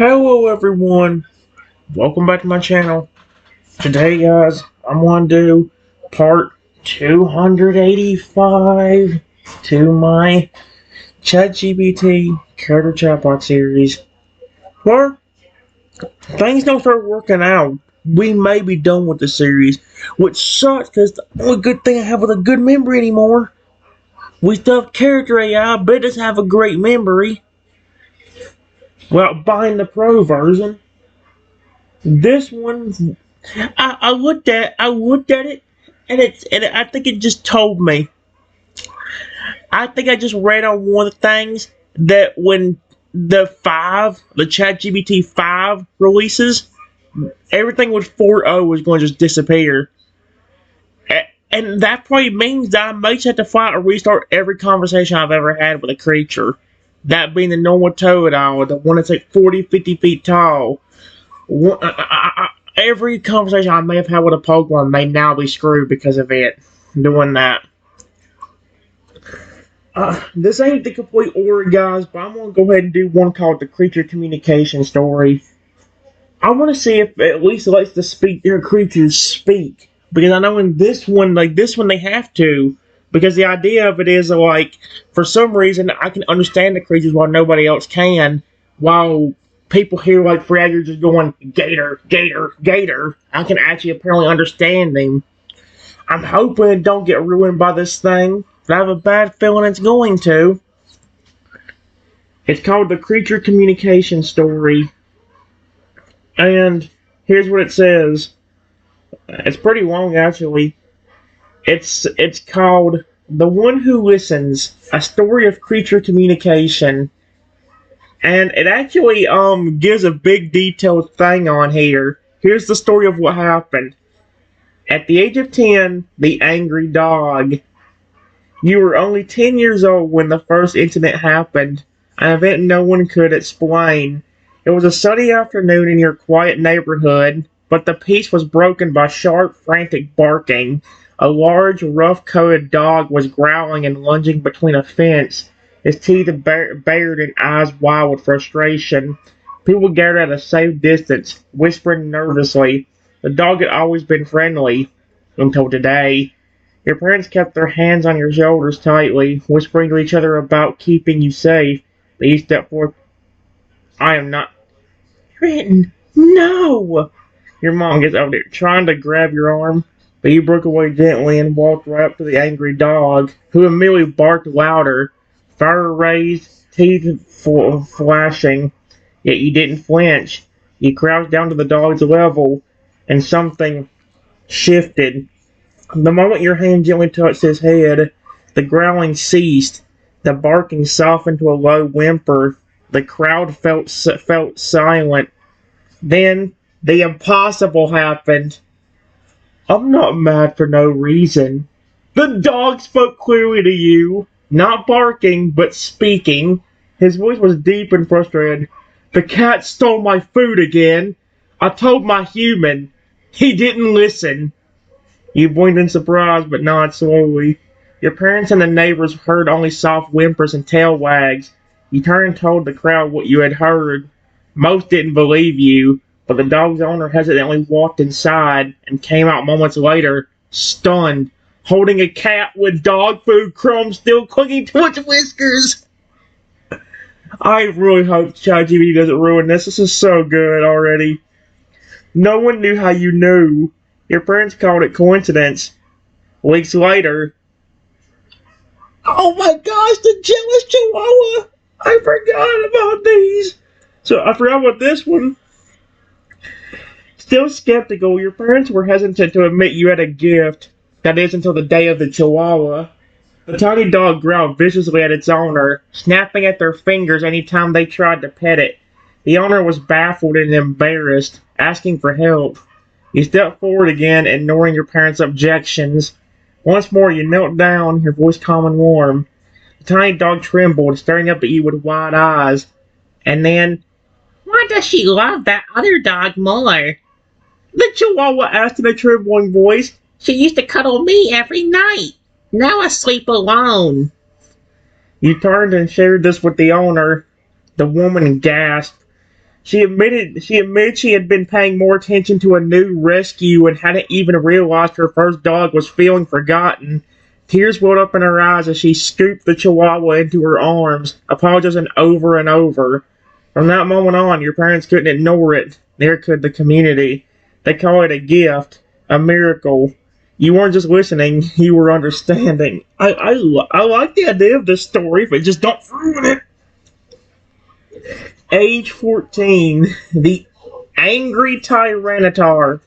Hello everyone, welcome back to my channel. Today guys, I'm going to do part 285 to my ChatGPT Character Chatbot series. Where things don't start working out, we may be done with the series, which sucks because the only good thing I have with a good memory anymore. We still have character AI, but it doesn't have a great memory. Well, buying the pro version. This one I looked at it, and I think it just told me. I think I just read on one of the things that when the ChatGPT 5 releases, everything with 4.0 is going to just disappear. And that probably means that I may have to flat or restart every conversation I've ever had with a creature. That being the normal toad owl, the one that's like 40, 50 feet tall. Every conversation I may have had with a Pokemon may now be screwed because of it doing that. This ain't the complete order, guys, but I'm going to go ahead and do one called the Creature Communication Story. I want to see if it at least lets their creatures speak. Because I know in this one, they have to. Because the idea of it is, like, for some reason, I can understand the creatures while nobody else can. While people here, like Fragger, just going, Gator, Gator, Gator. I can actually apparently understand them. I'm hoping it don't get ruined by this thing. But I have a bad feeling it's going to. It's called the Creature Communication Story. And here's what it says. It's pretty long, actually. It's called The One Who Listens, A Story of Creature Communication. And it actually gives a big detailed thing on here. Here's the story of what happened. At the age of 10, the angry dog. You were only 10 years old when the first incident happened, an event no one could explain. It was a sunny afternoon in your quiet neighborhood, but the peace was broken by sharp, frantic barking. A large, rough-coated dog was growling and lunging between a fence, his teeth bared and eyes wide with frustration. People gathered at a safe distance, whispering nervously. The dog had always been friendly, until today. Your parents kept their hands on your shoulders tightly, whispering to each other about keeping you safe. But you stepped forth. I am not. Trenton, no! Your mom gets over there, trying to grab your arm, but you broke away gently and walked right up to the angry dog, who immediately barked louder, fire raised, teeth flashing. Yet you didn't flinch. You crouched down to the dog's level, and something shifted. The moment your hand gently touched his head, the growling ceased. The barking softened to a low whimper. The crowd felt silent. Then the impossible happened. I'm not mad for no reason. The dog spoke clearly to you, not barking, but speaking. His voice was deep and frustrated. The cat stole my food again. I told my human. He didn't listen. You blinked in surprise, but nodded slowly. Your parents and the neighbors heard only soft whimpers and tail wags. You turned and told the crowd what you had heard. Most didn't believe you, but the dog's owner hesitantly walked inside and came out moments later, stunned, holding a cat with dog food crumbs still clinging to its whiskers. I really hope ChatGPT doesn't ruin this. This is so good already. No one knew how you knew. Your parents called it coincidence. Weeks later, oh my gosh, the jealous chihuahua! I forgot about these. So I forgot about this one. Still skeptical, your parents were hesitant to admit you had a gift. That is until the day of the chihuahua. The tiny dog growled viciously at its owner, snapping at their fingers any time they tried to pet it. The owner was baffled and embarrassed, asking for help. You stepped forward again, ignoring your parents' objections. Once more, you knelt down, your voice calm and warm. The tiny dog trembled, staring up at you with wide eyes. And then, why does she love that other dog more? The chihuahua asked in a trembling voice. She used to cuddle me every night. Now I sleep alone. You turned and shared this with the owner. The woman gasped. She admitted she had been paying more attention to a new rescue and hadn't even realized her first dog was feeling forgotten. Tears welled up in her eyes as she scooped the Chihuahua into her arms, apologizing over and over. From that moment on, your parents couldn't ignore it. Neither could the community. They call it a gift, a miracle. You weren't just listening; you were understanding. I like the idea of this story, but just don't ruin it. Age 14, the angry Tyranitar.